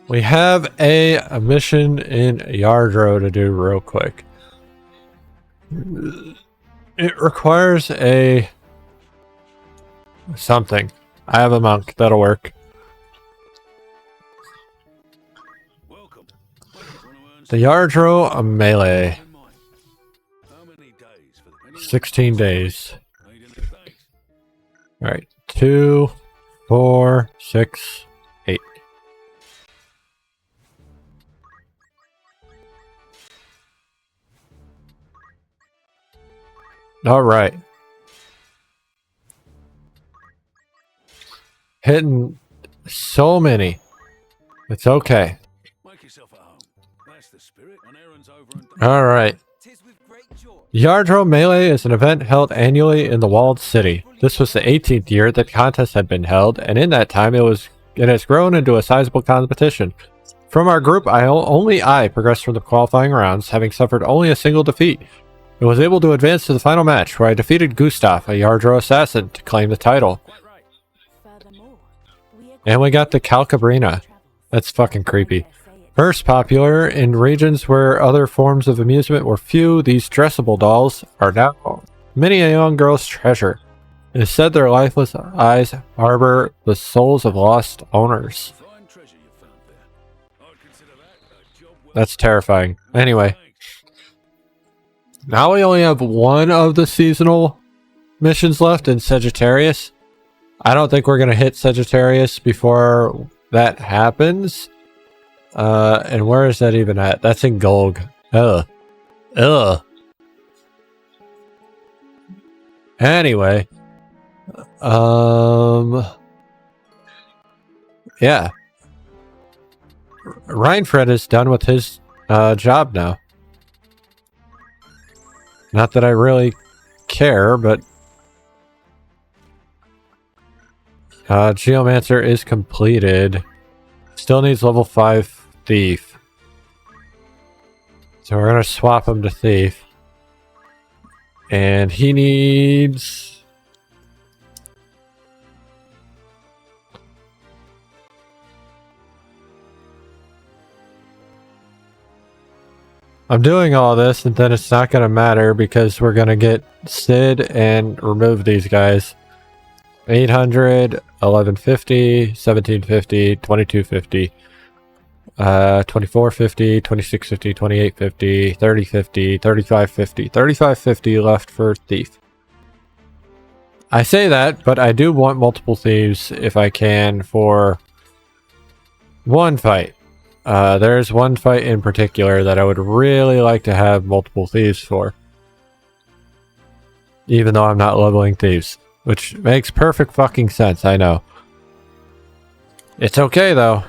We have a mission in Yardro to do real quick. It requires a something. I have a monk. That'll work. The Yardro melee. 16 days. Alright. 2, 4, 6, 8. Alright. Hitting so many. It's okay. Alright. Yardro Melee is an event held annually in the Walled City. This was the 18th year that the contest had been held, and in that time it has grown into a sizable competition. From our group, only I progressed from the qualifying rounds, having suffered only a single defeat. I was able to advance to the final match, where I defeated Gustav, a Yardro assassin, to claim the title. And we got the Calcabrina. That's fucking creepy. First popular in regions where other forms of amusement were few, these dressable dolls are now many a young girl's treasure. It is said their lifeless eyes harbor the souls of lost owners. That's terrifying. Anyway. Now we only have one of the seasonal missions left in Sagittarius. I don't think we're going to hit Sagittarius before that happens. And where is that even at? That's in Golg. Ugh. Ugh. Anyway. Yeah. Reinfred is done with his job now. Not that I really care, but Geomancer is completed. Still needs level 5 Thief. So we're going to swap him to Thief. And he needs... I'm doing all this, and then it's not going to matter because we're going to get Sid and remove these guys. 800, 1150, 1750, 2250, 2450, 2650, 2850, 3050, 3550, 3550 left for Thief. I say that, but I do want multiple thieves if I can for one fight. There's one fight in particular that I would really like to have multiple thieves for. Even though I'm not leveling thieves. Which makes perfect fucking sense, I know. It's okay though.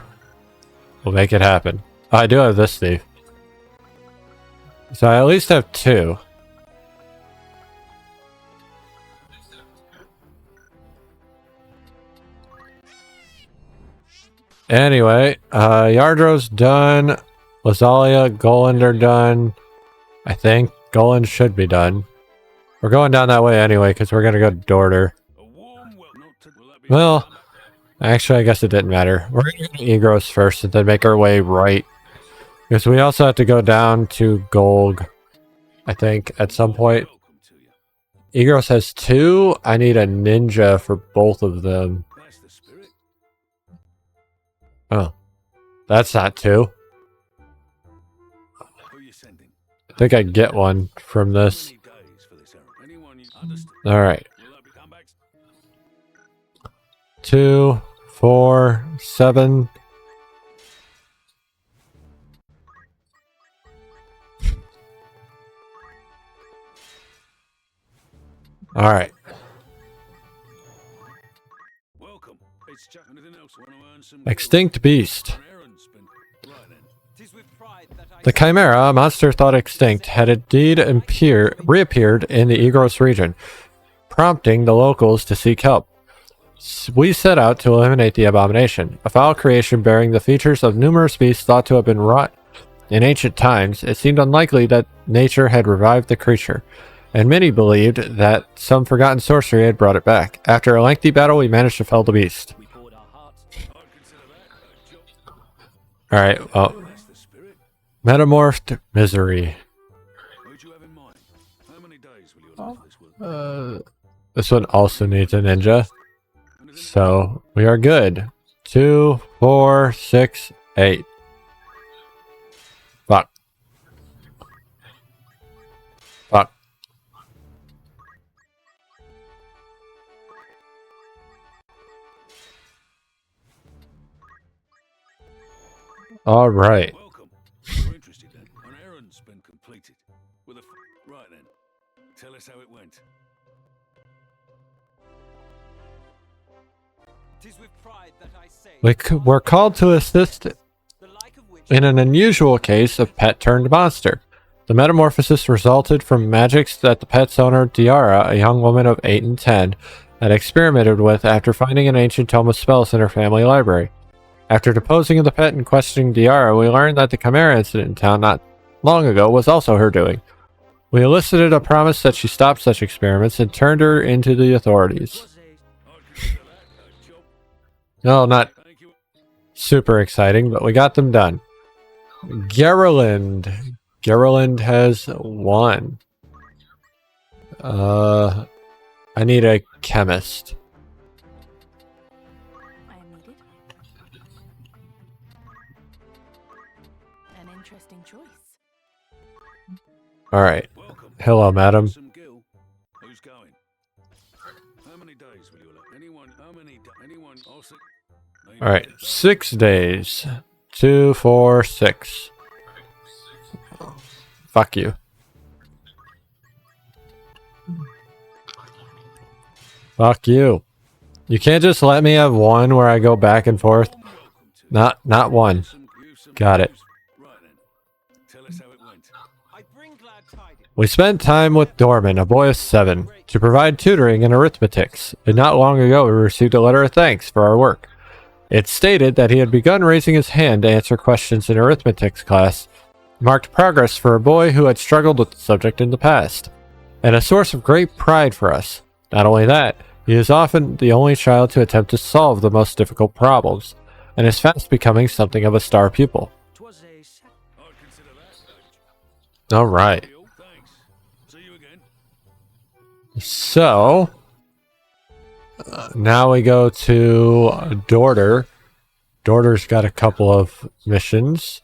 We'll make it happen. I do have this thief. So I at least have 2. Anyway, Yardro's done. Lazalia, Goland are done. I think Goland should be done. We're going down that way anyway, because we're going to go to Dorter. Well, actually, I guess it didn't matter. We're going to go to Egros first and then make our way right. Because we also have to go down to Golg, I think, at some point. Egros has 2. I need a ninja for both of them. Oh, that's not 2. I think I get one from this. Alright. 2, 4, 7. Alright. Extinct Beast. The Chimera, a monster thought extinct, had indeed reappeared in the Egros region, prompting the locals to seek help. We set out to eliminate the abomination, a foul creation bearing the features of numerous beasts thought to have been wrought in ancient times. It seemed unlikely that nature had revived the creature, and many believed that some forgotten sorcery had brought it back. After a lengthy battle, we managed to fell the beast. Alright, well. Metamorphed misery. This one also needs a ninja. So, we are good. 2, 4, 6, 8. Fuck. Fuck. Alright. Welcome. You're interested then. An errand's been completed. Right then. Tell us how it went. We're called to assist in an unusual case of pet turned monster. The metamorphosis resulted from magics that the pet's owner, Diara, a young woman of 8 and 10, had experimented with after finding an ancient tome of spells in her family library. After deposing of the pet and questioning Diara, we learned that the Chimera incident in town not long ago was also her doing. We elicited a promise that she stopped such experiments and turned her into the authorities. No, not super exciting, but we got them done. Geralind. Geralind has 1. I need a chemist. I am needed. An interesting choice. Alright. Hello, madam. Who's going? How many days will you allow? Anyone? How many? Anyone? Alright, 6 days. 2, 4, 6. Fuck you. Fuck you. You can't just let me have 1 where I go back and forth. Not 1. Got it. We spent time with Dorman, a boy of 7, to provide tutoring in arithmetics, and not long ago we received a letter of thanks for our work. It stated that he had begun raising his hand to answer questions in arithmetics class, marked progress for a boy who had struggled with the subject in the past, and a source of great pride for us. Not only that, he is often the only child to attempt to solve the most difficult problems, and is fast becoming something of a star pupil. Alright. So, now we go to Dorder. Dorder's got a couple of missions.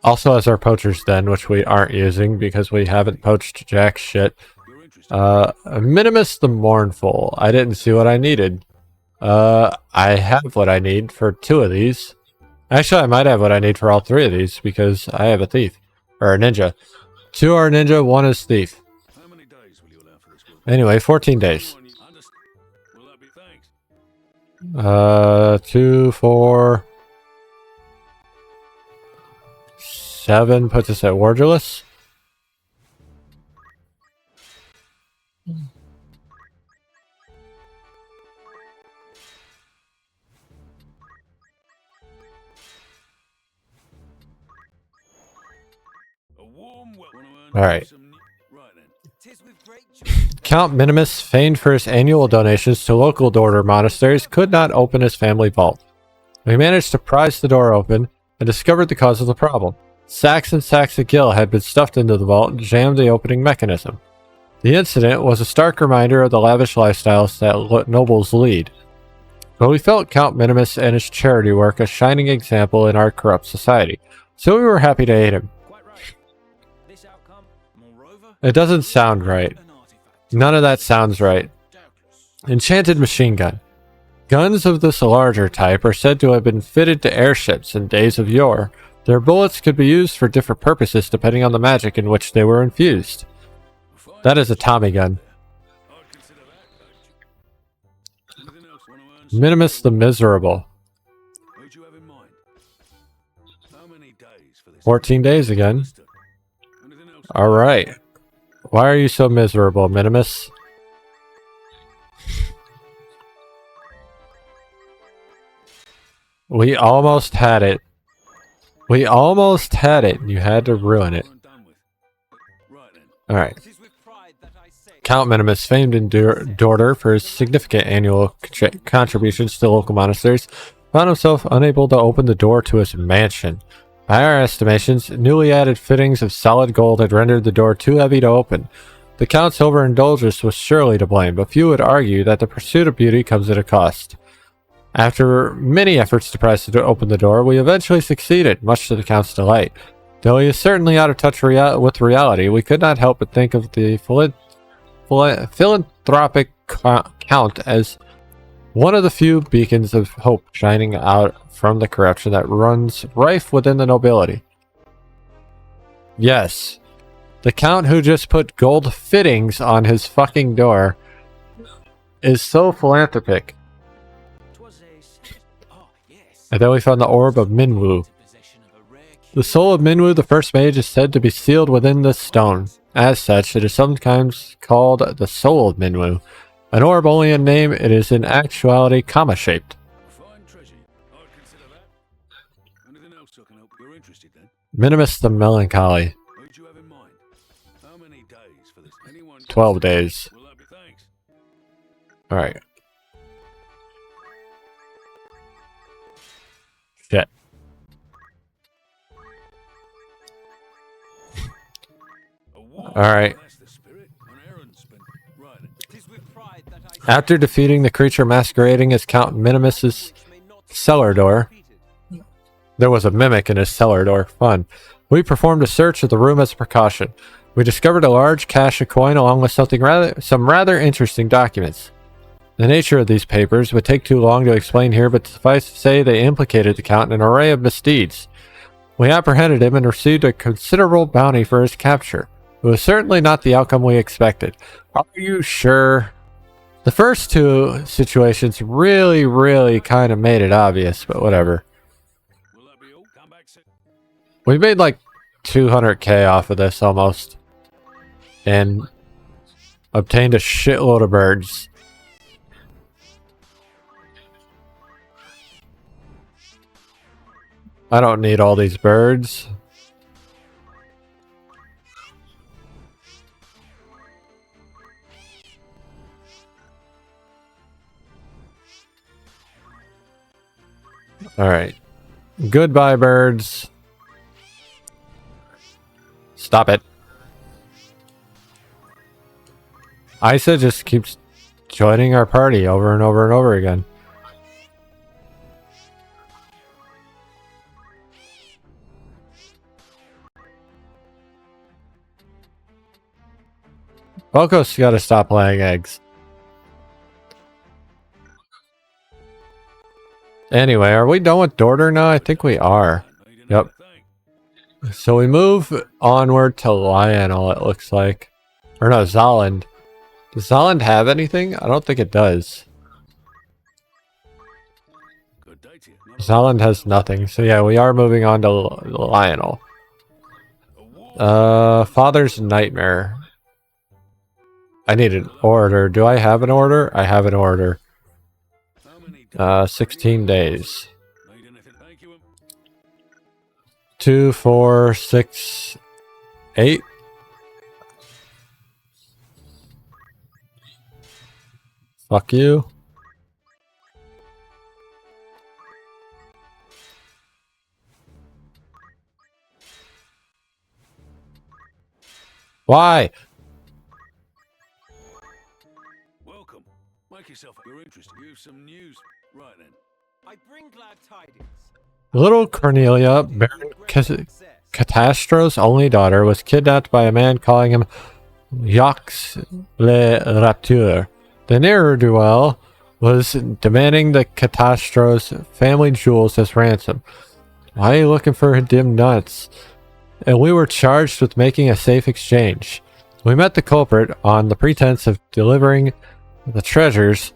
Also has our poacher's den, which we aren't using because we haven't poached jack shit. Minimus the Mournful. I didn't see what I needed. I have what I need for 2 of these. Actually, I might have what I need for all 3 of these because I have a thief. Or a ninja. 2 are ninja, 1 is thief. Anyway, 14 days. 2, 4, 7 puts us at Wardulus. Alright. Count Minimus, famed for his annual donations to local Dorder monasteries, could not open his family vault. We managed to prise the door open and discovered the cause of the problem. Sacks and sacks of gill had been stuffed into the vault and jammed the opening mechanism. The incident was a stark reminder of the lavish lifestyles that nobles lead. But we felt Count Minimus and his charity work a shining example in our corrupt society, so we were happy to aid him. It doesn't sound right. None of that sounds right. Enchanted machine gun. Guns of this larger type are said to have been fitted to airships in days of yore. Their bullets could be used for different purposes depending on the magic in which they were infused. That is a Tommy gun. Minimus the Miserable. 14 days again. Alright. Why are you so miserable, Minimus? We almost had it. We almost had it. You had to ruin it. Alright. Count Minimus, famed in Dorder for his significant annual contributions to local monasteries, found himself unable to open the door to his mansion. By our estimations, newly added fittings of solid gold had rendered the door too heavy to open. The Count's overindulgence was surely to blame, but few would argue that the pursuit of beauty comes at a cost. After many efforts to press to open the door, we eventually succeeded, much to the Count's delight. Though he is certainly out of touch with reality, we could not help but think of the philanthropic Count as one of the few beacons of hope shining out from the corruption that runs rife within the nobility. Yes, the Count who just put gold fittings on his fucking door is so philanthropic. And then we found the orb of Minwu. The soul of Minwu, the first mage, is said to be sealed within this stone. As such, it is sometimes called the soul of Minwu. An orb only in name, it is in actuality comma-shaped. Fine treasure. I would consider that. Anything else I can help? You're interested then? Minimus the Melancholy. What do you have in mind? How many days for this? Anyone? 12 days. Will that be thanks? Alright. Shit. Alright. After defeating the creature masquerading as Count Minimus's cellar door, there was a mimic in his cellar door. Fun. We performed a search of the room as a precaution. We discovered a large cache of coin along with some rather interesting documents. The nature of these papers would take too long to explain here, but suffice to say they implicated the Count in an array of misdeeds. We apprehended him and received a considerable bounty for his capture. It was certainly not the outcome we expected. Are you sure? The first two situations really kind of made it obvious, but whatever. We made like 200k off of this almost. And obtained a shitload of birds. I don't need all these birds. Alright. Goodbye, birds. Stop it. Isa just keeps joining our party over and over and over again. Boko's gotta stop laying eggs. Anyway, are we done with Dorder now? I think we are. Yep. So we move onward to Lionel, it looks like. Or no, Zolland. Does Zolland have anything? I don't think it does. Zolland has nothing. So yeah, we are moving on to Lionel. Father's Nightmare. I need an order. Do I have an order? I have an order. 16 days. 2, 4, 6, 8. Fuck you. Why? Welcome. Make yourself you're interested. You have some news. Right then. I bring glad tidings. Little Cornelia, Baron Catastro's only daughter, was kidnapped by a man calling him Shànks le Rapteur. The ne'er-do-well was demanding the Catastro's family jewels as ransom. Why are you looking for her dim nuts? And we were charged with making a safe exchange. We met the culprit on the pretense of delivering the treasures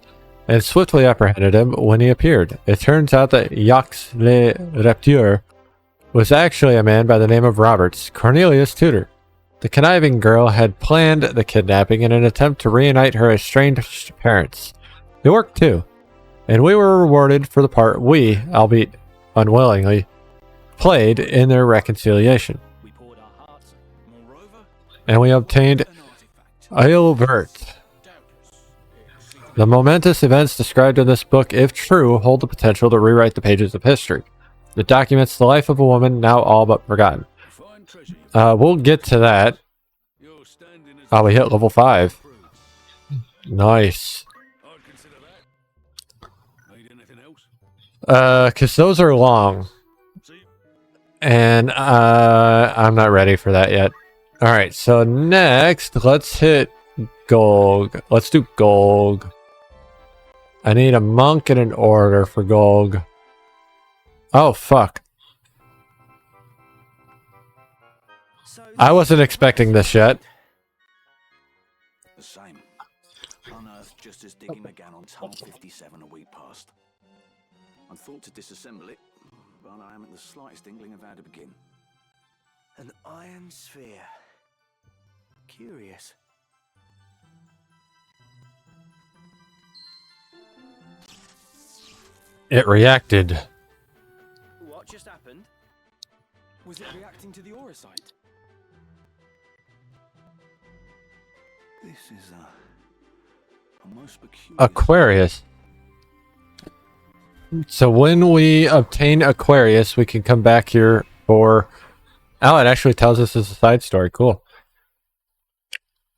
and swiftly apprehended him when he appeared. It turns out that Shànks le Rapteur was actually a man by the name of Roberts, Cornelia's tutor. The conniving girl had planned the kidnapping in an attempt to reunite her estranged parents. It worked too, and we were rewarded for the part we, albeit unwillingly, played in their reconciliation. And we obtained Aelbert. The momentous events described in this book, if true, hold the potential to rewrite the pages of history. It documents the life of a woman now all but forgotten. Fine treasure you We'll get to that. You're standing as Oh, we hit level 5. proves. Nice. I'd consider that. Need anything else? Because those are long. See, And I'm not ready for that yet. Alright, so next, let's hit Golg. Let's do Golg. I need a monk and an order for Golg. Oh, fuck. I wasn't expecting this yet. The same. Unearthed just as digging began on Tunnel 57 a week past. I thought to disassemble it, but I haven't the slightest inkling of how to begin. An iron sphere. Curious. It reacted. What just happened? Was it reacting to the aurosite? This is a most peculiar. Aquarius. So when we obtain Aquarius, we can come back here for... Oh, it actually tells us it's a side story. Cool.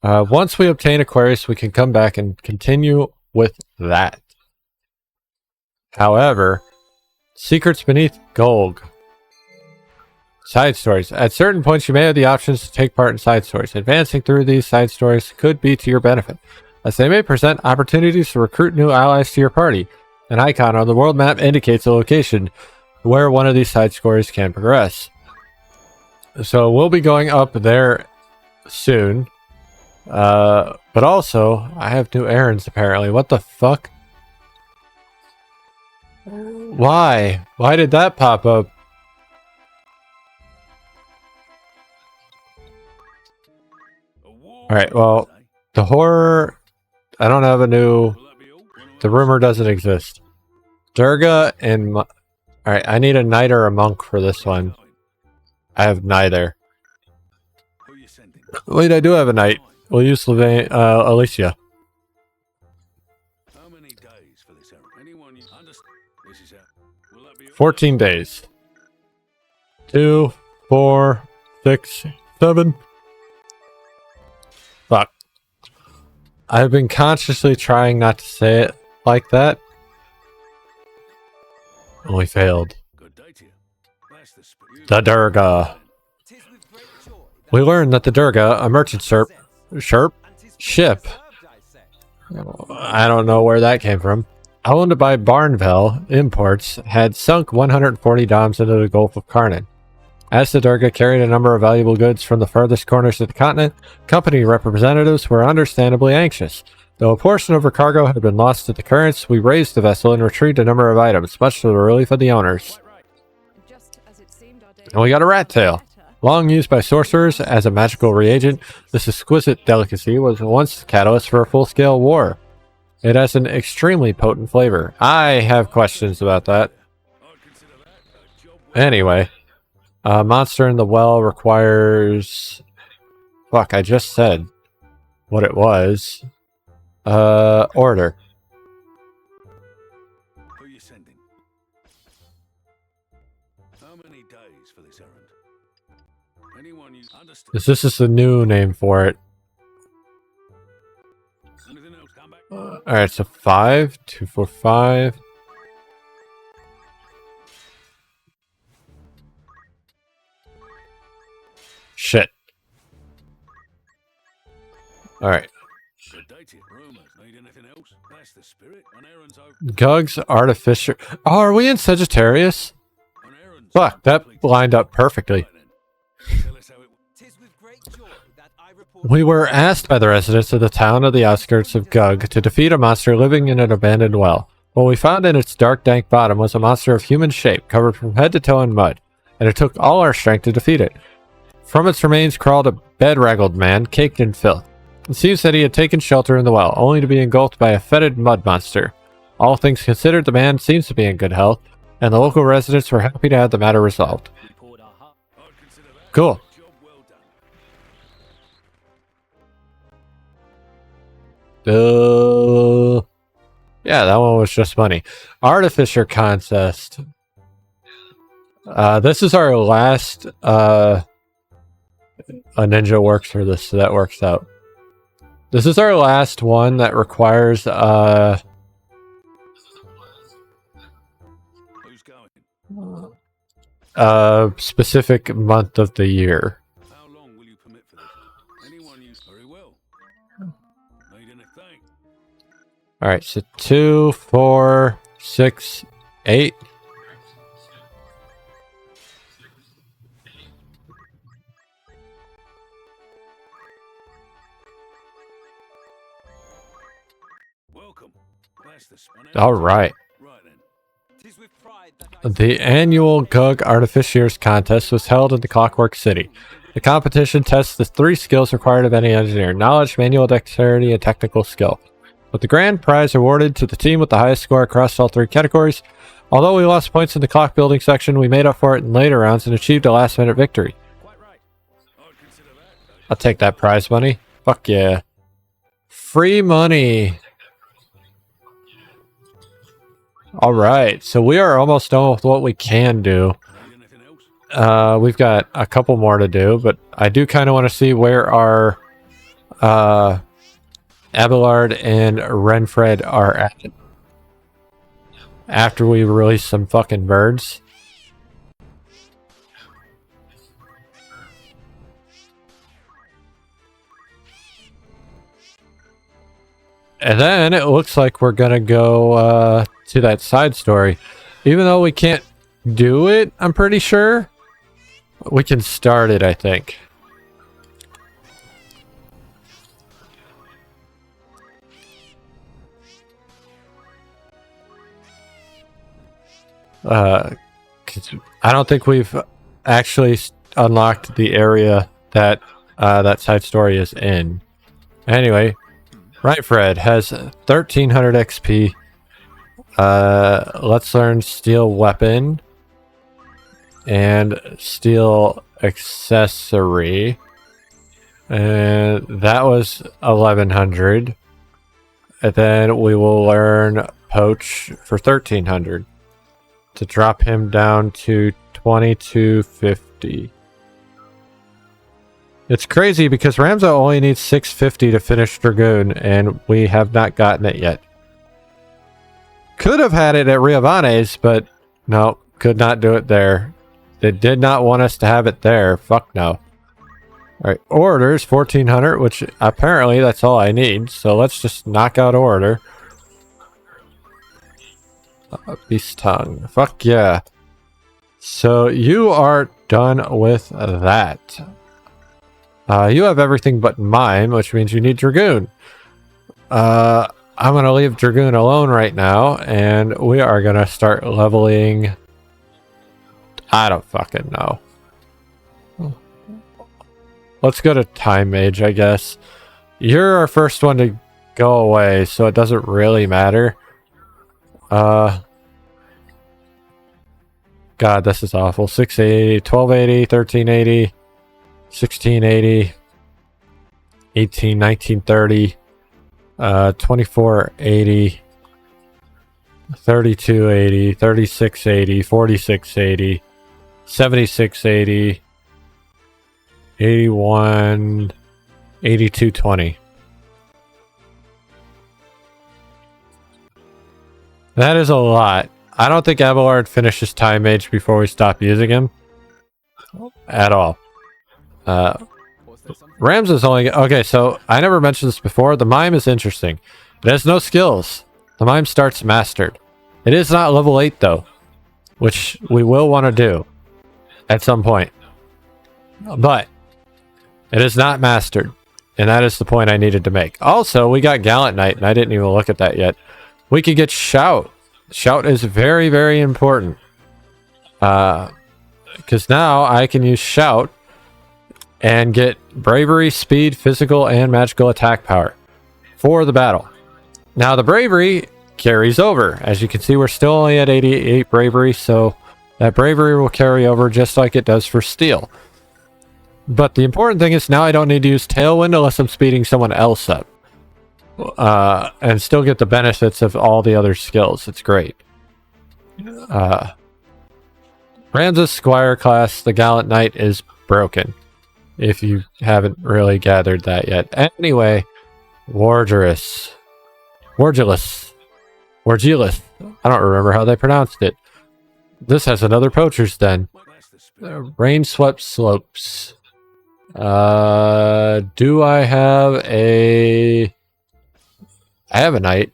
Once we obtain Aquarius, we can come back and continue with that. However, secrets beneath Golg. Side stories. At certain points, you may have the options to take part in side stories. Advancing through these side stories could be to your benefit, as they may present opportunities to recruit new allies to your party. An icon on the world map indicates a location where one of these side stories can progress. So we'll be going up there soon. But also, I have new errands apparently. What the fuck? Why? Why did that pop up? Alright, well, the horror... I don't have a new... will that be all? The rumor doesn't exist. Durga and... Alright, I need a knight or a monk for this one. I have neither. Who you sending? Wait, I do have a knight. We'll use Alicia. How many days for this errand? Anyone you understand? This is how. Will that be all? 14 days. 2, 4, 6, 7. Fuck. I've been consciously trying not to say it like that. And we failed. Good day to you. That's the spirit. The Durga. 'Tis with great joy that We learned that the Durga, a merchant ship, and 'tis well ship. served, I say. I don't know where that came from, owned by Barnville Imports, had sunk 140 dams into the Gulf of Carnan. As the Durga carried a number of valuable goods from the furthest corners of the continent, company representatives were understandably anxious. Though a portion of her cargo had been lost to the currents, we raised the vessel and retrieved a number of items, much to the relief of the owners. And we got a rat tail. Long used by sorcerers as a magical reagent, this exquisite delicacy was once the catalyst for a full-scale war. It has an extremely potent flavor. I have questions about that. I'd consider that a job well Anyway, monster in the well requires... Fuck, I just said what it was. Order. Who you sending? How many days for this errand? Anyone you understand? This is the new name for it. Anything else? Come back. Alright, so 5, 2, 4, 5. Shit. Alright. Good day to you. Rumors. Need anything else? That's the spirit. An errand's over. Gug's Artificer. Oh, are we in Sagittarius? An errand's Fuck, that completed. lined up perfectly. Right then. Tell us how it. 'Tis with great joy that I report. We were asked by the residents of the town of the outskirts of Gug to defeat a monster living in an abandoned well. What we found in its dark, dank bottom was a monster of human shape, covered from head to toe in mud, and it took all our strength to defeat it. From its remains crawled a bedraggled man, caked in filth. It seems that he had taken shelter in the well, only to be engulfed by a fetid mud monster. All things considered, the man seems to be in good health, and the local residents were happy to have the matter resolved. Report our heart. I'd consider that Cool. a job well done. Yeah, that one was just money. Artificer contest. This is our last a ninja works for this, so that works out. This is our last one that requires Who's going? a specific month of the year. How long will you permit for this? Anyone use very well. Need anything? Alright, so 2, 4, 6, 8. Welcome. That's the spun. Alright. Right then. 'Tis with pride that I The annual Gug Artificers contest was held in the Clockwork City. The competition tests the 3 skills required of any engineer: knowledge, manual dexterity, and technical skill. With the grand prize awarded to the team with the highest score across all 3 categories. Although we lost points in the clock building section, we made up for it in later rounds and achieved a last-minute victory. quite right. I'd consider that. I'll take that prize money. Fuck yeah. Free money. Alright, so we are almost done with what we can do. Need anything else? We've got a couple more to do, but I do kind of want to see where our Abelard and Renfred are at after we release some fucking birds. And then it looks like we're gonna go to that side story. Even though we can't do it, I'm pretty sure. We can start it, I think. Cause I don't think we've actually unlocked the area that that side story is in. Anyway, right, Fred has 1300 XP. Let's learn steel weapon and steel accessory, and that was 1100. And then we will learn poach for 1300 to drop him down to 2250. It's crazy because Ramza only needs 650 to finish Dragoon, and we have not gotten it yet. Could have had it at Riovanes, but no, could not do it there. They did not want us to have it there. Fuck no. Alright, orders 1400, which apparently that's all I need, so let's just knock out order. Beast tongue. Fuck yeah. So you are done with that. You have everything but mime, which means you need Dragoon. I'm going to leave Dragoon alone right now, and we are going to start leveling. I don't fucking know. Let's go to Time Mage, I guess. You're our first one to go away, so it doesn't really matter. God, this is awful. 680, 1280, 1380, 1680, 18, 1930, 2480, 3280, 3680, 4680, 7680, 81, 8220. That is a lot. I don't think Abelard finishes Time Mage before we stop using him. At all. Rams is only... Okay, so I never mentioned this before. The Mime is interesting. It has no skills. The Mime starts Mastered. It is not level 8, though. Which we will want to do. At some point. But it is not Mastered. And that is the point I needed to make. Also, we got Gallant Knight, and I didn't even look at that yet. We could get Shout. Shout is very, very important. Because now I can use Shout and get Bravery, Speed, Physical, and Magical Attack Power for the battle. Now the Bravery carries over. As you can see, we're still only at 88 Bravery, so that Bravery will carry over just like it does for Steel. But the important thing is now I don't need to use Tailwind unless I'm speeding someone else up. and still get the benefits of all the other skills. It's great. Ramses Squire class, the Gallant Knight, is broken. If you haven't really gathered that yet. Anyway, Wargilus. I don't remember how they pronounced it. This has another poacher's den. That's the spirit. Rain-swept slopes. Do I have a... I have a knight.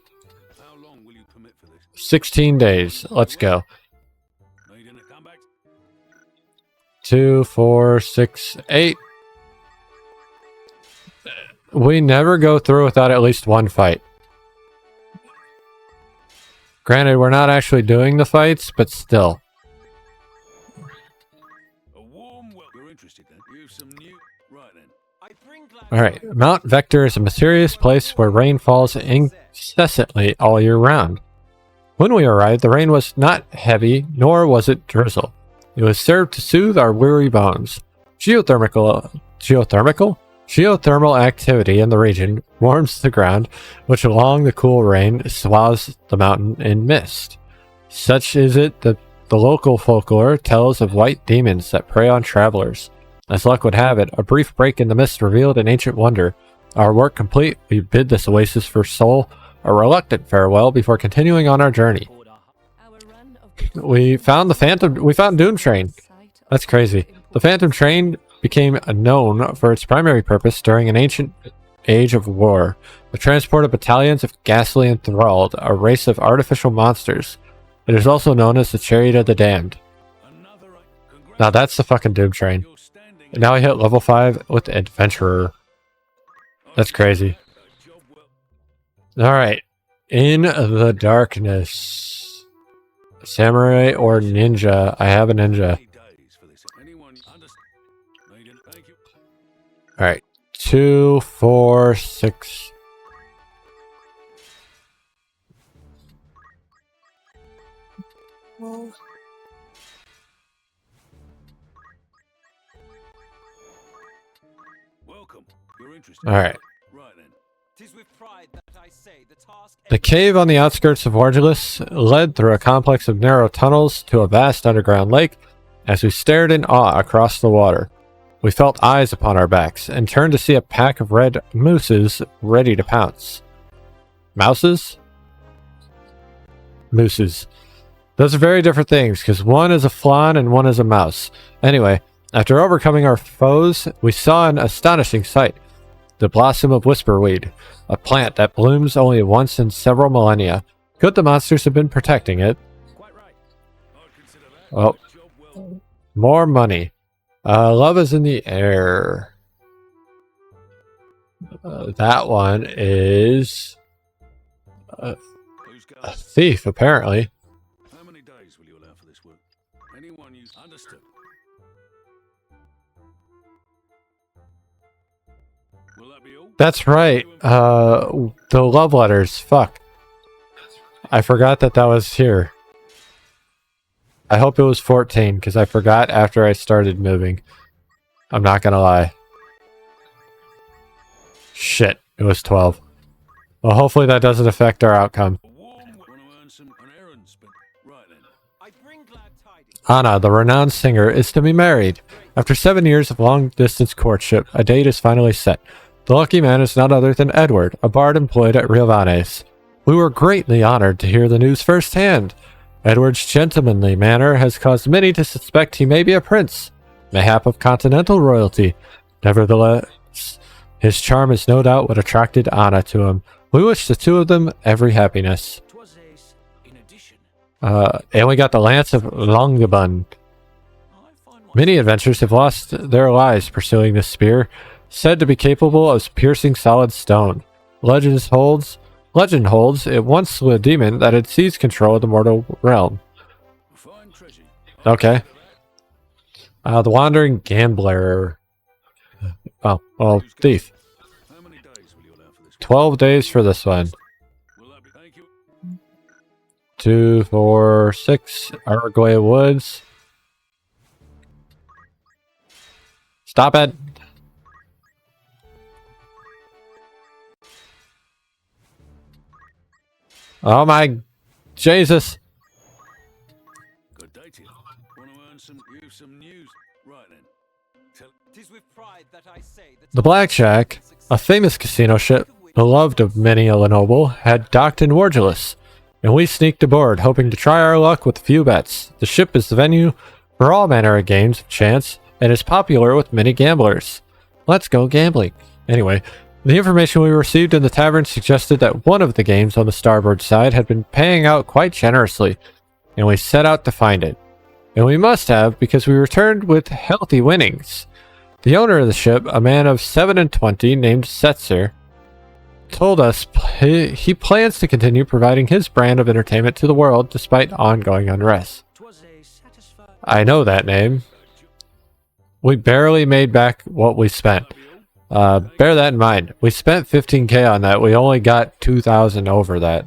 How long will you permit for this? 16 days. Let's go. Needing a comeback? 2, 4, 6, 8. We never go through without at least one fight. Granted, we're not actually doing the fights, but still. A warm welcome. You're interested then? You've some new... Right then. I bring glad Alright, Mount Vector is a mysterious place where rain falls incessantly all year round. When we arrived, the rain was not heavy, nor was it drizzle. It was served to soothe our weary bones. Geothermal activity in the region warms the ground, which along the cool rain swathes the mountain in mist. Such is it that the local folklore tells of white demons that prey on travelers. As luck would have it, a brief break in the mist revealed an ancient wonder. Our work complete, we bid this oasis for soul a reluctant farewell before continuing on our journey. We found Doom Train. That's crazy. The Phantom Train became known for its primary purpose during an ancient age of war, the transport of battalions of ghastly enthralled, a race of artificial monsters. It is also known as the Chariot of the Damned. Another... Now that's the fucking Doom Train. You're standing... And now I hit level 5 with Adventurer. That's crazy. Job well... Alright. In the darkness. Samurai or ninja? I have a ninja. 8 days for this. Anyone understand? Needing... Thank you. Alright. 2, 4, 6. Welcome. You're interested? Alright. Right then. 'Tis with pride that I say the task. The cave on the outskirts of Wargilus led through a complex of narrow tunnels to a vast underground lake. As we stared in awe across the water, we felt eyes upon our backs and turned to see a pack of red mooses ready to pounce. Mouses? Mooses. Those are very different things, because one is a flan and one is a mouse. Anyway, after overcoming our foes, we saw an astonishing sight. The blossom of Whisperweed, a plant that blooms only once in several millennia. Could the monsters have been protecting it? Quite right. I'd consider that. Oh, Job well... more money. Love is in the air. That one is Who's a going? thief, apparently. How many days will you allow for this work? Anyone you... Understood. Will that be all? That's right. The love letters. Fuck. I forgot that was here. I hope it was 14, because I forgot after I started moving. I'm not gonna lie. Shit, it was 12. Well, hopefully that doesn't affect our outcome. A warm... Want to earn an errand spent... Right then. I bring glad tidings. Anna, the renowned singer, is to be married. After 7 years of long-distance courtship, a date is finally set. The lucky man is none other than Edward, a bard employed at Ivalice. We were greatly honored to hear the news firsthand. Edward's gentlemanly manner has caused many to suspect he may be a prince, mayhap of continental royalty. Nevertheless, his charm is no doubt what attracted Anna to him. We wish the two of them every happiness. 'Twas in addition. And we got the Lance of Longabun. I find my... Many adventurers have lost their lives pursuing this spear, said to be capable of piercing solid stone. Legend holds it once slew a demon that had seized control of the mortal realm. Fine treasure. Okay. The Wandering Gambler. Oh, thief. How many days will you allow for this work? 12 days for this one. Will that be... Thank you. 2, 4, 6. Argway Woods. Stop it. Oh my Jesus. Good day to you. Want to earn some news? Right then. Tell. 'Tis with pride that I say that The Blackjack, a famous casino ship beloved of many a noble, had docked in Wargelis, and we sneaked aboard, hoping to try our luck with a few bets. The ship is the venue for all manner of games of chance, and is popular with many gamblers. Let's go gambling. Anyway, the information we received in the tavern suggested that one of the games on the starboard side had been paying out quite generously, and we set out to find it. And we must have, because we returned with healthy winnings. The owner of the ship, a man of 27 named Setzer, told us he plans to continue providing his brand of entertainment to the world despite ongoing unrest. 'twas a satisfying. I know that name. We barely made back what we spent. Bear that in mind. We spent 15k on that. We only got 2,000 over that.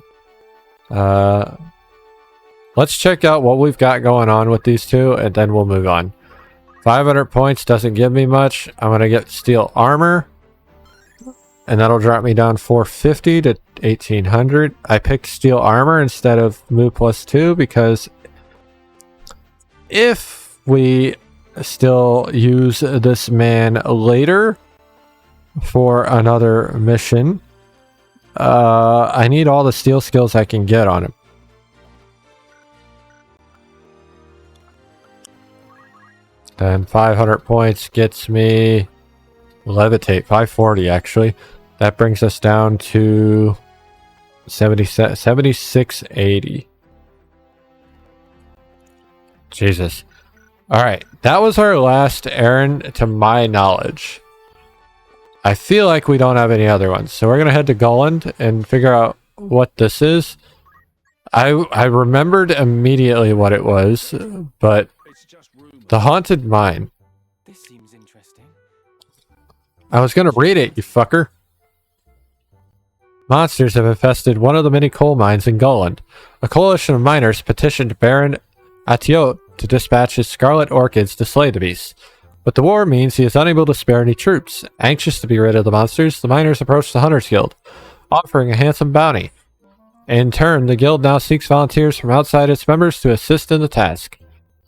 Let's check out what we've got going on with these two, and then we'll move on. 500 points doesn't give me much. I'm going to get steel armor, and that'll drop me down 450 to 1,800. I picked steel armor instead of move +2 because if we still use this man later for another mission, I need all the steel skills I can get on him. Then 500 points gets me levitate, 540 actually. That brings us down to 7680. Jesus. Alright, that was our last errand to my knowledge. I feel like we don't have any other ones, so we're going to head to Golland and figure out what this is. I remembered immediately what it was, but It's just rumor. the haunted mine. This seems interesting. I was going to read it, you fucker. Monsters have infested one of the many coal mines in Golland. A coalition of miners petitioned Baron Atiot to dispatch his scarlet orchids to slay the beasts. But the war means he is unable to spare any troops. Anxious to be rid of the monsters, the miners approached the Hunters Guild, offering a handsome bounty. In turn, the guild now seeks volunteers from outside its members to assist in the task.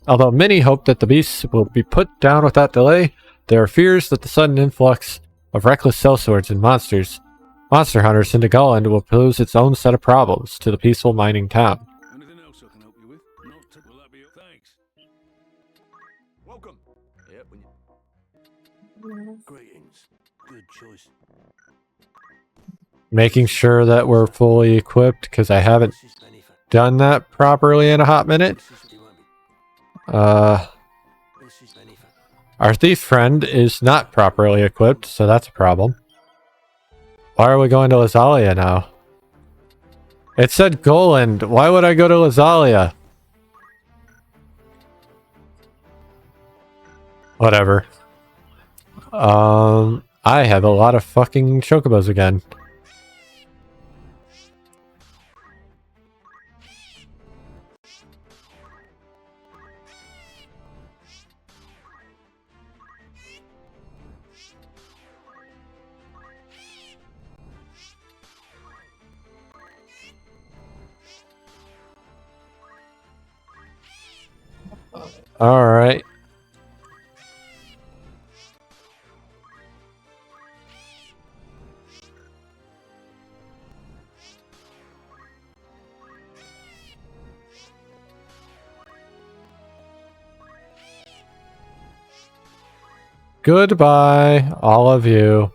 Although many hope that the beasts will be put down without delay, there are fears that the sudden influx of reckless sellswords and monster hunters into Golland will pose its own set of problems to the peaceful mining town. Anything else I can help you with? Not to, will that be it? Thanks. Welcome. Yep. Greetings. Good choice. Making sure that we're fully equipped, because I haven't This is Benefit. done that properly in a hot minute. This is you won't be. This is Benefit. Our thief friend is not properly equipped, so that's a problem. Why are we going to Lazalia now? It said Golland. Why would I go to Lazalia? Whatever. I have a lot of fucking chocobos again. All right. Goodbye, all of you.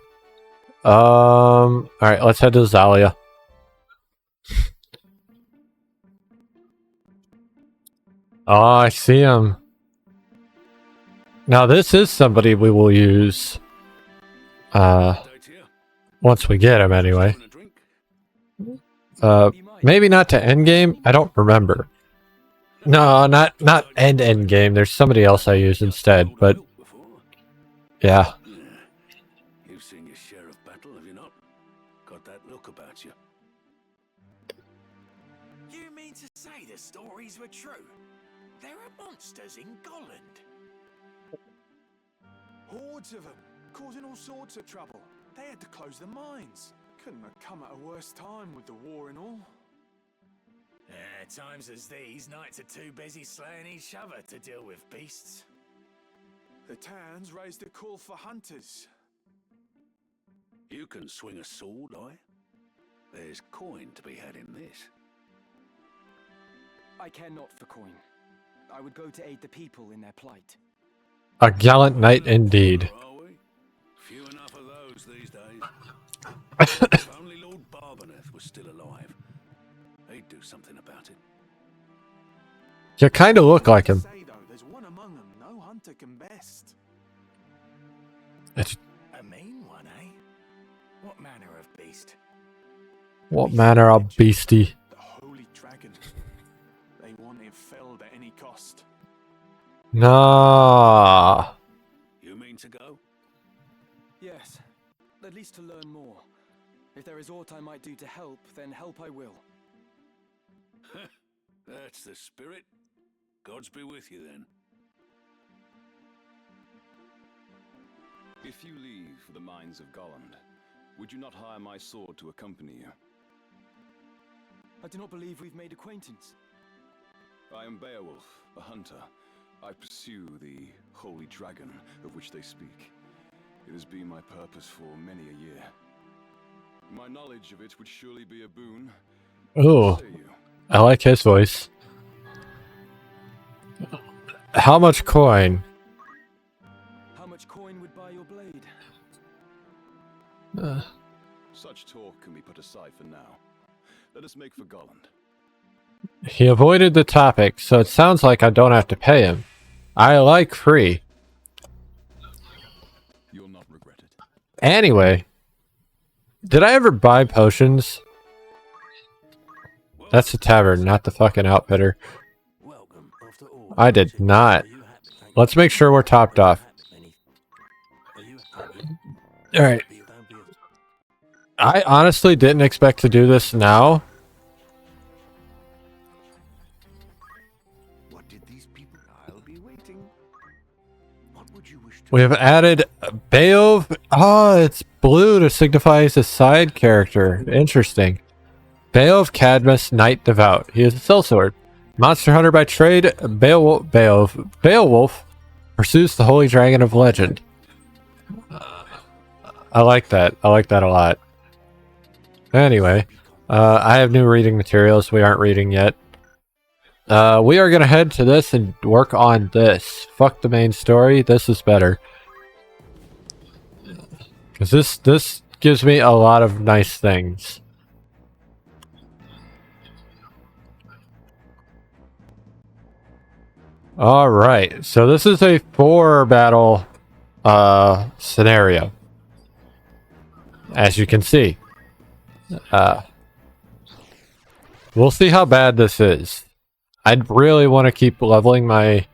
All right, let's head to Zalia. Oh, I see him. Now this is somebody we will use. Day to you. Once we get him anyway. Want a drink? Maybe not to endgame. I don't remember. No, not end game. There's somebody else I use instead. Old But Luke before? yeah, Yeah. You've seen your share of battle, have you not? Got that look about you. You mean to say the stories were true? There are monsters in Golland. Hordes of them, causing all sorts of trouble. They had to close the mines. Couldn't have come at a worse time with the war and all. Times as these, knights are too busy slaying each other to deal with beasts. The town's raised a call for hunters. You can swing a sword, There's coin to be had in this. I care not for coin. I would go to aid the people in their plight. A gallant knight indeed. Are we? Few enough of those these days. If only Lord Barbeneth was still alive, he'd do something about it. You kind of look like him. Say though, there's one among them no hunter can best. It's, A mean one, eh? What manner of beast? what manner of beastie? The holy dragon. They want him felled at any cost. Nah. You mean to go? Yes, at least to learn more. If there is aught I might do to help, then help I will. That's the spirit. Gods be with you then. If you leave for the mines of Golland, would you not hire my sword to accompany you? I do not believe we've made acquaintance. I am Beowulf, a hunter. I pursue the holy dragon of which they speak. It has been my purpose for many a year. My knowledge of it would surely be a boon. Ooh, What say you? I like his voice. How much coin? How much coin would buy your blade? Such talk can be put aside for now. Let us make for Golland. He avoided the topic, so it sounds like I don't have to pay him. I like free. You'll not regret it. Anyway, did I ever buy potions? That's the tavern, not the fucking outfitter. Welcome, after all. I did not. Are you happy? Thank Let's make sure we're topped you. off. Are you happy? Alright. Don't be I honestly didn't expect to do this now. What did these people? I'll be waiting. What would you wish to? We have added Beowulf. Oh, it's blue to signify he's a side character. Interesting. Beowulf Cadmus, Knight Devout. He is a sellsword. Monster hunter by trade, Beowulf pursues the holy dragon of legend. I like that. I like that a lot. Anyway, I have new reading materials we aren't reading yet. We are going to head to this and work on this. Fuck the main story. This is better. Because this gives me a lot of nice things. Alright, so this is a 4-battle scenario. As you can see. We'll see how bad this is. I'd really want to keep leveling my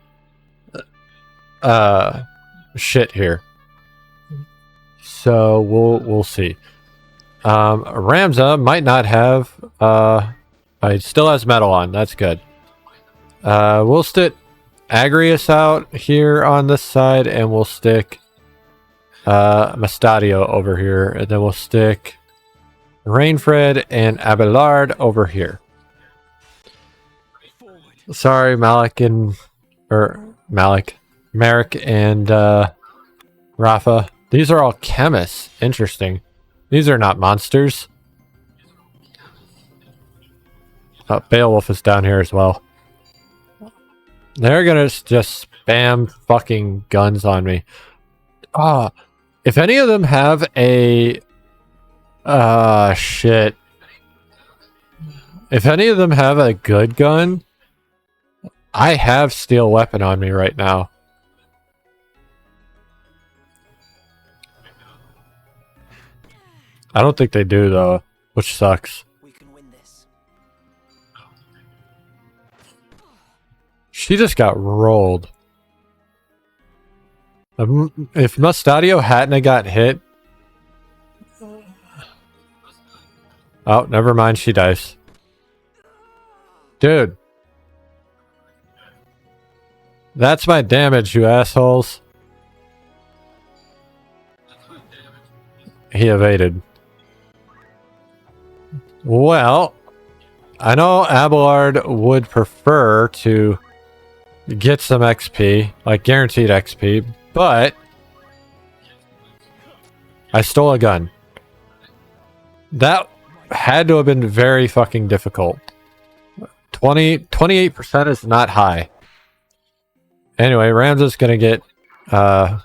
shit here. So we'll see. Ramza might not have it still has metal on, that's good. We'll stick Agrius out here on this side, and we'll stick Mustadio over here, and then we'll stick Rainfred and Abelard over here. Sorry, Marek and Rafa. These are all chemists. Interesting. These are not monsters. Beowulf is down here as well. They're gonna just spam fucking guns on me. If any of them have a... shit. If any of them have a good gun, I have steel weapon on me right now. I don't think they do though, which sucks. We can win this. She just got rolled. If Mustadio hadn't got hit... Oh, never mind, she dies. Dude. That's my damage, you assholes. He evaded. Well, I know Abelard would prefer to get some XP, like guaranteed XP, but I stole a gun. That had to have been very fucking difficult. 28% is not high. Anyway, Ramza's gonna get a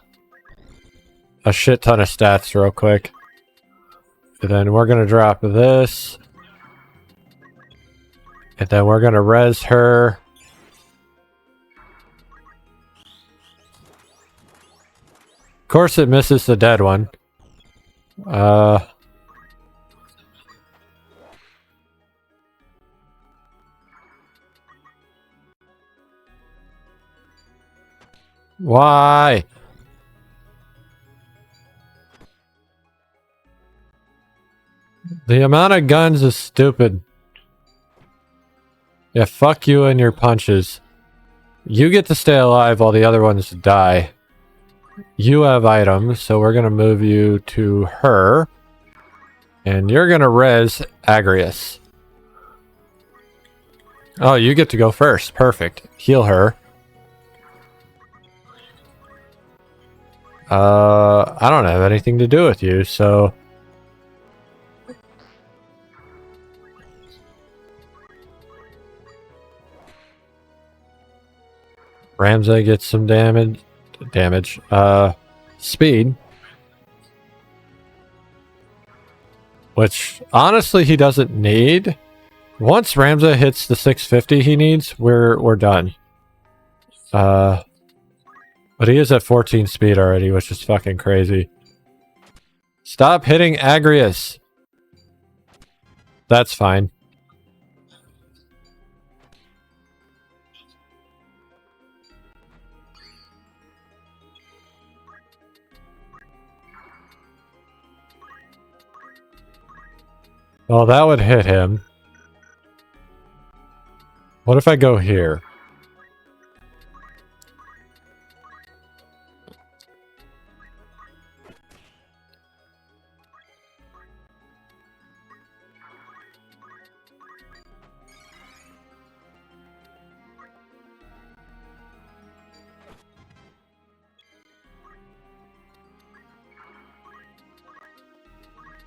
shit ton of stats real quick. And then we're gonna drop this. And then we're gonna res her. Of course it misses the dead one. Why? The amount of guns is stupid. Yeah, fuck you and your punches. You get to stay alive while the other ones die. You have items, so we're gonna move you to her. And you're gonna res Agrius. Oh, you get to go first. Perfect. Heal her. I don't have anything to do with you, so... Ramza gets some damage. Speed. Which, honestly, he doesn't need. Once Ramza hits the 650 he needs, we're done. But he is at 14 speed already, which is fucking crazy. Stop hitting Agrius. That's fine. Well, that would hit him. What if I go here?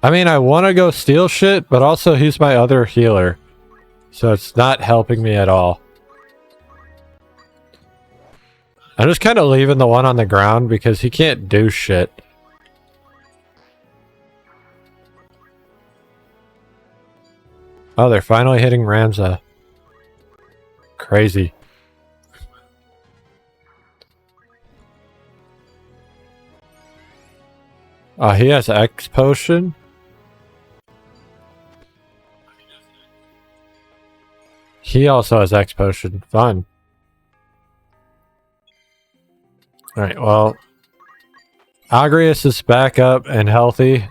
I mean, I want to go steal shit, but also he's my other healer. So it's not helping me at all. I'm just kind of leaving the one on the ground because he can't do shit. Oh, they're finally hitting Ramza. Crazy. Oh, he has X potion? He also has X potion. Fun. Alright, well... Agrius is back up and healthy.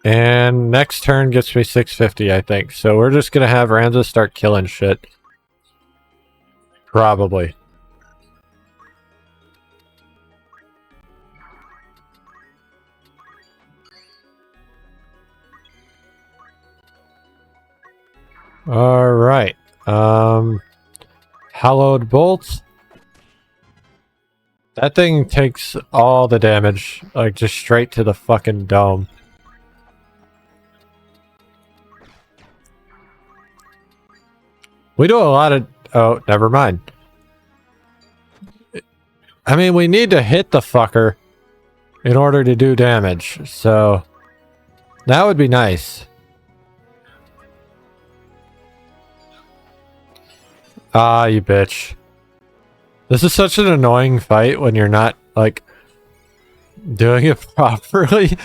And next turn gets me 650, I think. So we're just gonna have Ramza start killing shit. Probably. Alright. Hallowed Bolt. That thing takes all the damage, like just straight to the fucking dome. We do a lot of... Oh, never mind. I mean, we need to hit the fucker in order to do damage, so... That would be nice. Ah, you bitch. This is such an annoying fight when you're not, like, doing it properly.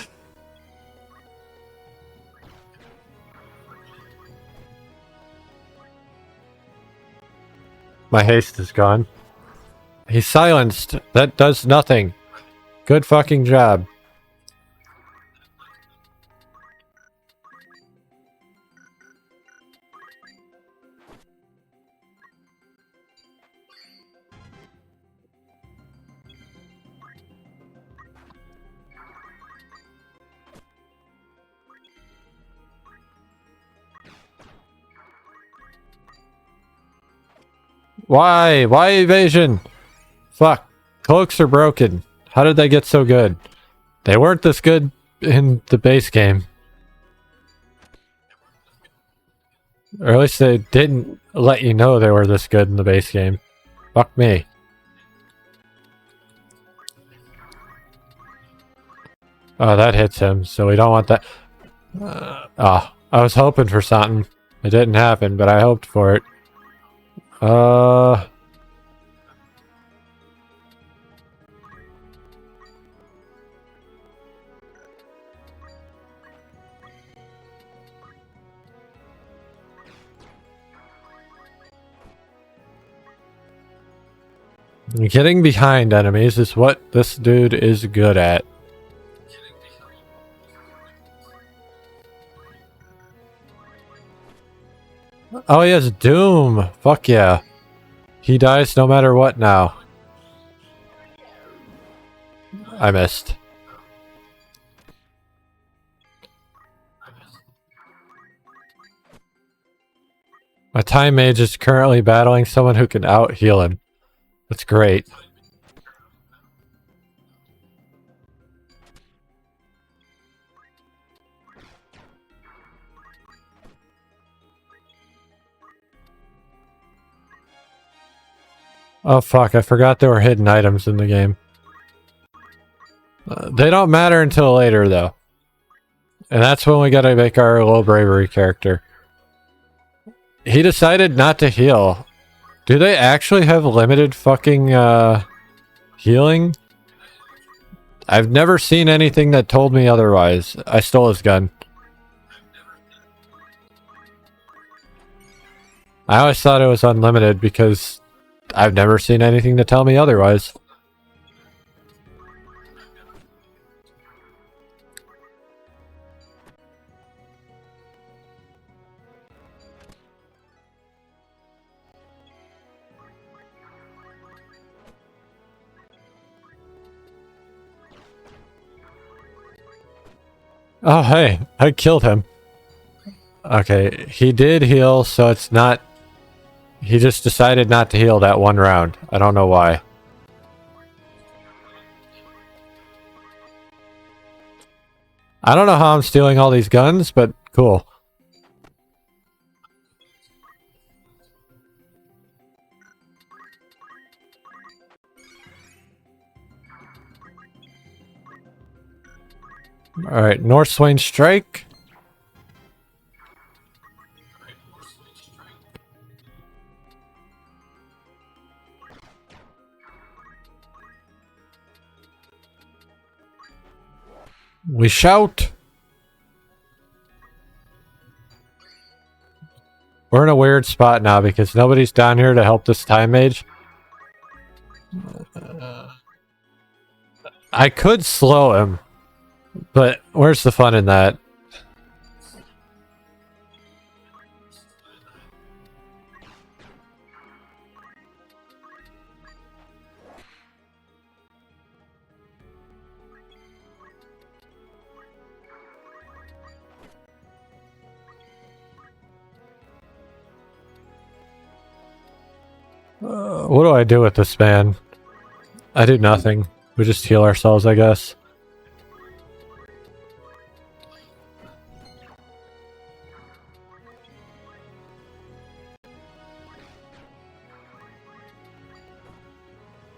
My haste is gone. He's silenced. That does nothing. Good fucking job. Why? Why evasion? Fuck. Cloaks are broken. How did they get so good? They weren't this good in the base game. Or at least they didn't let you know they were this good in the base game. Fuck me. Oh, that hits him, so we don't want that. I was hoping for something. It didn't happen, but I hoped for it. Getting behind enemies is what this dude is good at. Oh, he has Doom. Fuck yeah. He dies no matter what now. I missed. My time mage is currently battling someone who can out-heal him. That's great. Oh fuck, I forgot there were hidden items in the game. They don't matter until later though. And that's when we gotta make our low bravery character. He decided not to heal. Do they actually have limited fucking healing? I've never seen anything that told me otherwise. I stole his gun. I always thought it was unlimited because I've never seen anything to tell me otherwise. Oh, hey, I killed him. Okay, he did heal, so it's not... He just decided not to heal that one round. I don't know why. I don't know how I'm stealing all these guns, but cool. Alright, North Swain Strike. We shout. We're in a weird spot now because nobody's down here to help this time mage. I could slow him, but where's the fun in that? What do I do with this man? I do nothing. We just heal ourselves, I guess.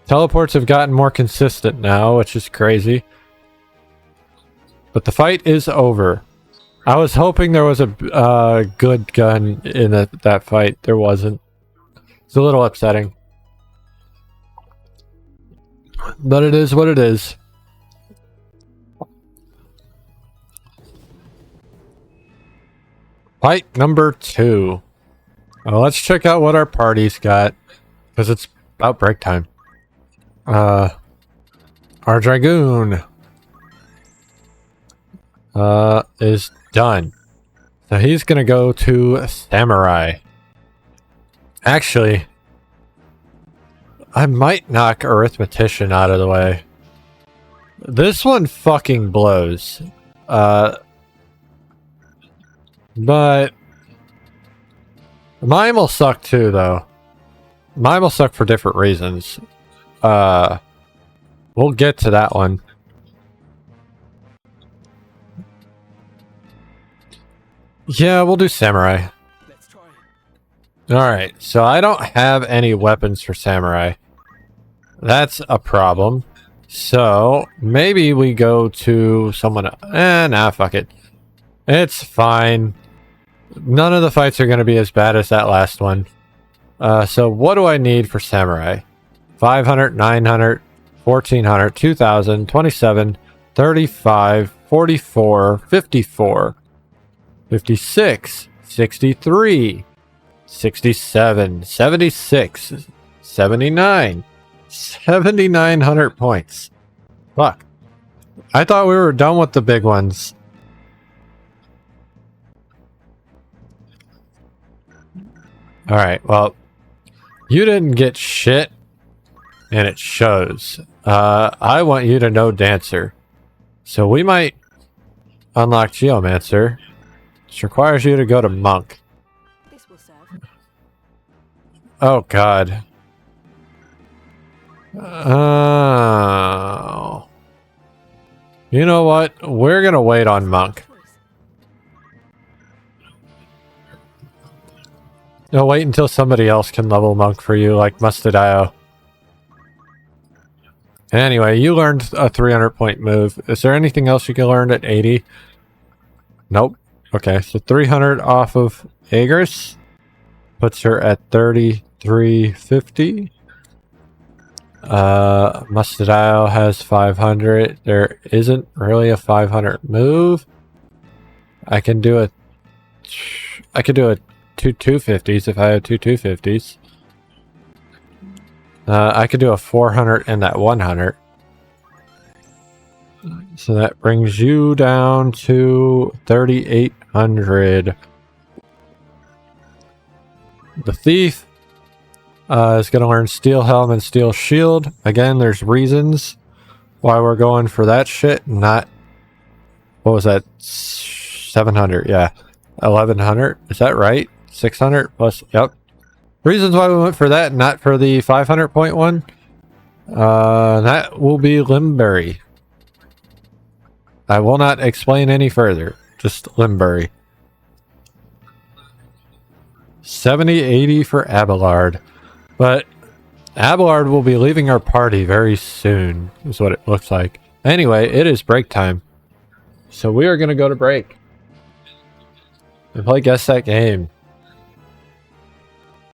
Teleports have gotten more consistent now, which is crazy. But the fight is over. I was hoping there was a good gun in that fight. There wasn't. It's a little upsetting. But it is what it is. Fight number 2. Well, let's check out what our party's got. Because it's about break time. Our Dragoon is done. So he's gonna go to Samurai. Actually, I might knock Arithmetician out of the way. This one fucking blows. But mine will suck too, though. mine will suck for different reasons. We'll get to that one. Yeah, we'll do samurai. Let's try. Alright, so I don't have any weapons for samurai. That's a problem. So, maybe we go to someone... nah, fuck it. It's fine. None of the fights are going to be as bad as that last one. So what do I need for samurai? 500, 900, 1400, 2000, 27, 35, 44, 54, 56, 63, 67, 76, 79, 7,900 points. Fuck. I thought we were done with the big ones. Alright, well, you didn't get shit, and it shows. I want you to know Dancer. So we might unlock Geomancer, which requires you to go to Monk. This will serve. Oh, God. Oh. You know what? We're gonna wait on Monk. No, wait until somebody else can level Monk for you, like Mustadayo. Anyway, you learned a 300 point move. Is there anything else you can learn at 80? Nope. Okay, so 300 off of Aegis puts her at 3350. Mustadayo has 500. There isn't really a 500 move. I can do a 250s if I have 250s. I could do a 400 and that 100. So that brings you down to 3,800. The Thief is going to learn Steel Helm and Steel Shield. Again, there's reasons why we're going for that shit, not... What was that? 700, yeah. 1,100, is that right? 600 plus, yep. Reasons why we went for that, not for the 500 point one. That will be Limbury. I will not explain any further. Just Limbury. 70-80 for Abelard. But Abelard will be leaving our party very soon, is what it looks like. Anyway, it is break time. So we are going to go to break. And play Guess That Game.